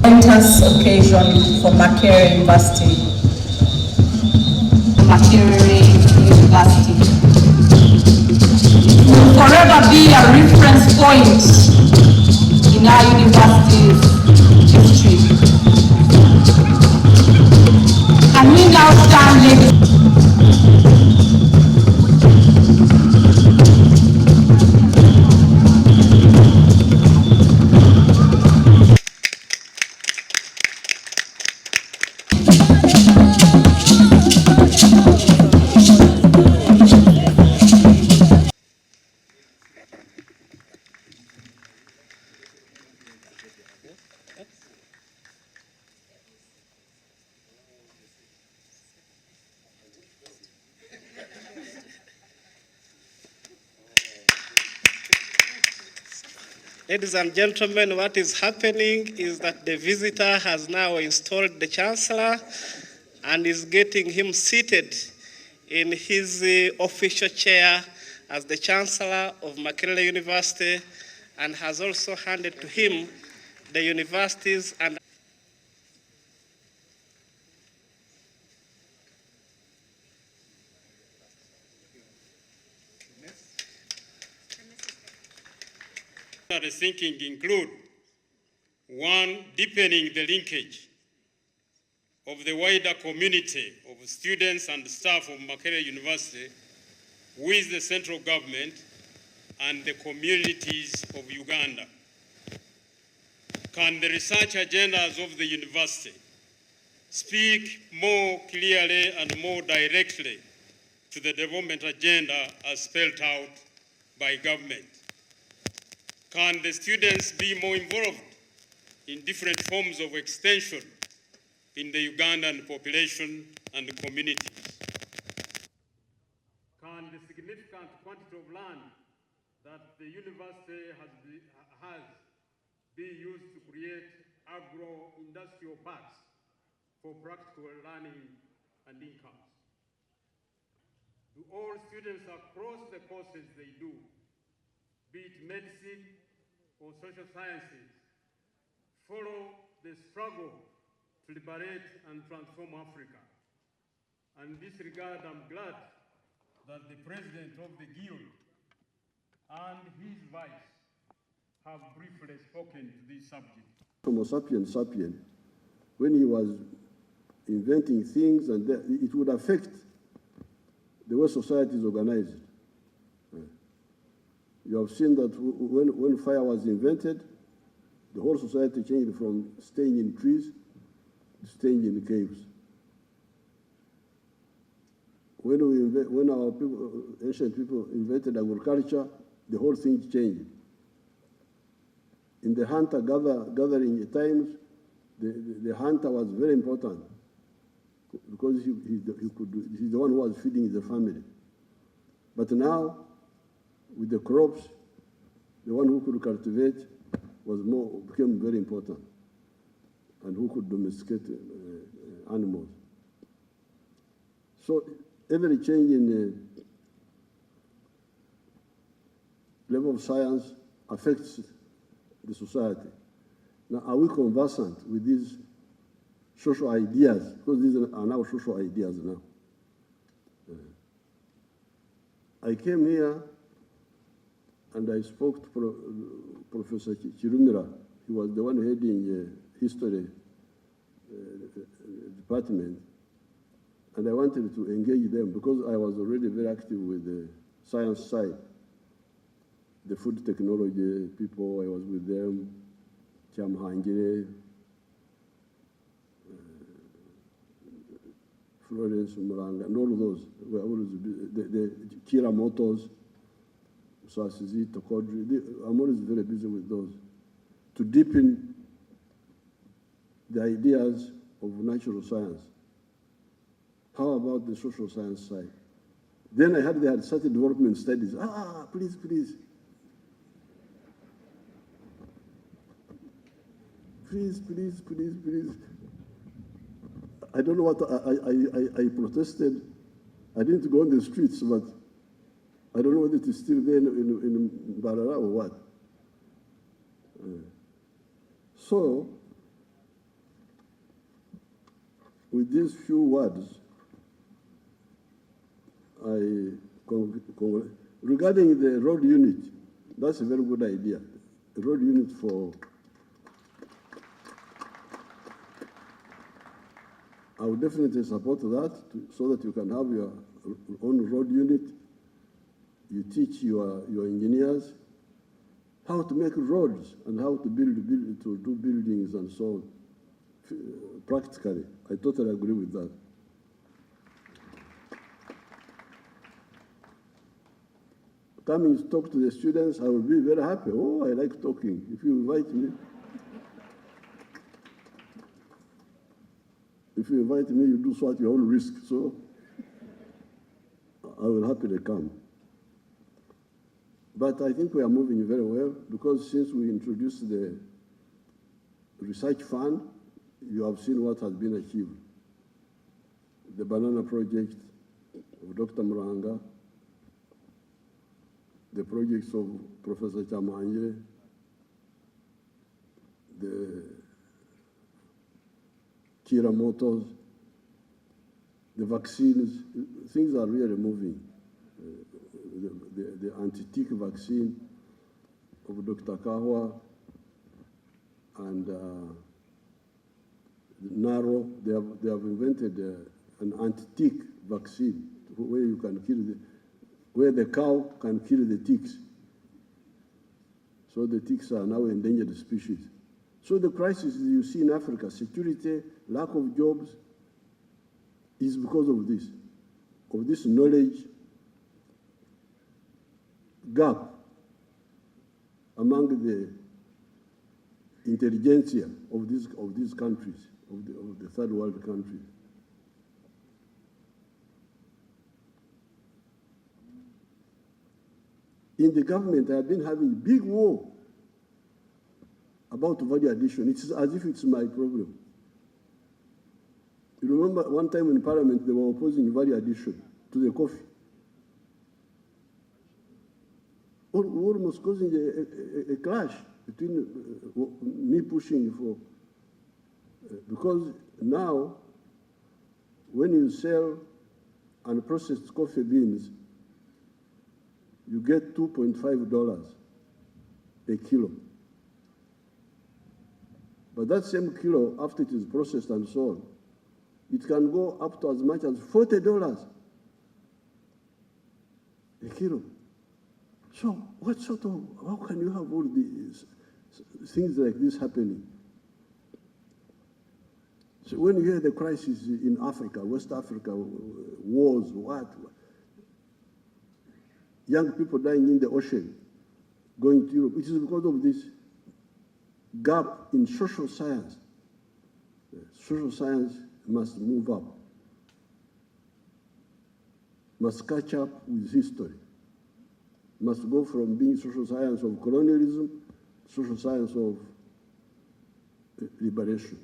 Momentous occasion for Makerere University. Makerere University will forever be a reference point in our university's history. And we now stand Ladies and gentlemen, what is happening is that the visitor has now installed the Chancellor and is getting him seated in his official chair as the Chancellor of Makerere University, and has also handed to him the universities and The thinking include: one, deepening the linkage of the wider community of students and staff of Makerere University with the central government and the communities of Uganda. Can the research agendas of the university speak more clearly and more directly to the development agenda as spelled out by government? Can the students be more involved in different forms of extension in the Ugandan population and communities? Can the significant quantity of land that the university has been used to create agro-industrial parks for practical learning and incomes? Do all students across the courses they do, be it medicine or social sciences, follow the struggle to liberate and transform Africa? And in this regard, I'm glad that the president of the Guild and his vice have briefly spoken to this subject. Homo sapiens sapien, when he was inventing things, and it would affect the way society is organized. You have seen that when fire was invented, the whole society changed from staying in trees to staying in caves. When our people, ancient people invented agriculture, the whole thing changed. In the hunter-gathering times, the hunter was very important because he's the one who was feeding the family. But now, with the crops, the one who could cultivate became very important, and who could domesticate animals. So every change in level of science affects the society. Now, are we conversant with these social ideas? Because these are now social ideas now. I came here and I spoke to Professor Chirumira. He was the one heading history department. And I wanted to engage them because I was already very active with the science side. The food technology people, I was with them, Chamhangire, Florence Muranga, and all of those were always the Kira Motors, Sasizi, Tokodri. I'm always very busy with those to deepen the ideas of natural science. How about the social science side? Then I heard they had started development studies. Please, please. Please, please, please, please. I don't know what I protested. I didn't go on the streets, but I don't know whether it is still there in Barara or what. So, with these few words, regarding the road unit, that's a very good idea. The road unit for, I would definitely support that so that you can have your own road unit. You teach your engineers how to make roads and how to to do buildings and so on. Practically, I totally agree with that. Coming to talk to the students, I will be very happy. Oh, I like talking. If you invite me, you do so at your own risk. So I will happily come. But I think we are moving very well because since we introduced the research fund, you have seen what has been achieved. The banana project of Dr. Muranga, the projects of Professor Chamhangire, the Kira Motors, the vaccines, things are really moving. The anti-tick vaccine of Dr. Kahwa and Naro, they have invented an anti-tick vaccine where you can kill where the cow can kill the ticks. So the ticks are now endangered species. So the crisis you see in Africa, security, lack of jobs, is because of this knowledge gap among the intelligentsia of these countries, of the third world countries. In the government, I have been having big war about value addition. It's as if it's my problem. You remember one time in Parliament, they were opposing value addition to the coffee. Almost causing a clash between me pushing for, because now when you sell unprocessed coffee beans, you get $2.5 a kilo. But that same kilo, after it is processed and so on, it can go up to as much as $40 a kilo. So what sort of, how can you have all these things like this happening? So when you hear the crisis in Africa, West Africa, wars, young people dying in the ocean, going to Europe, it is because of this gap in social science. Social science must move up, must catch up with history, must go from being social science of colonialism, social science of liberation.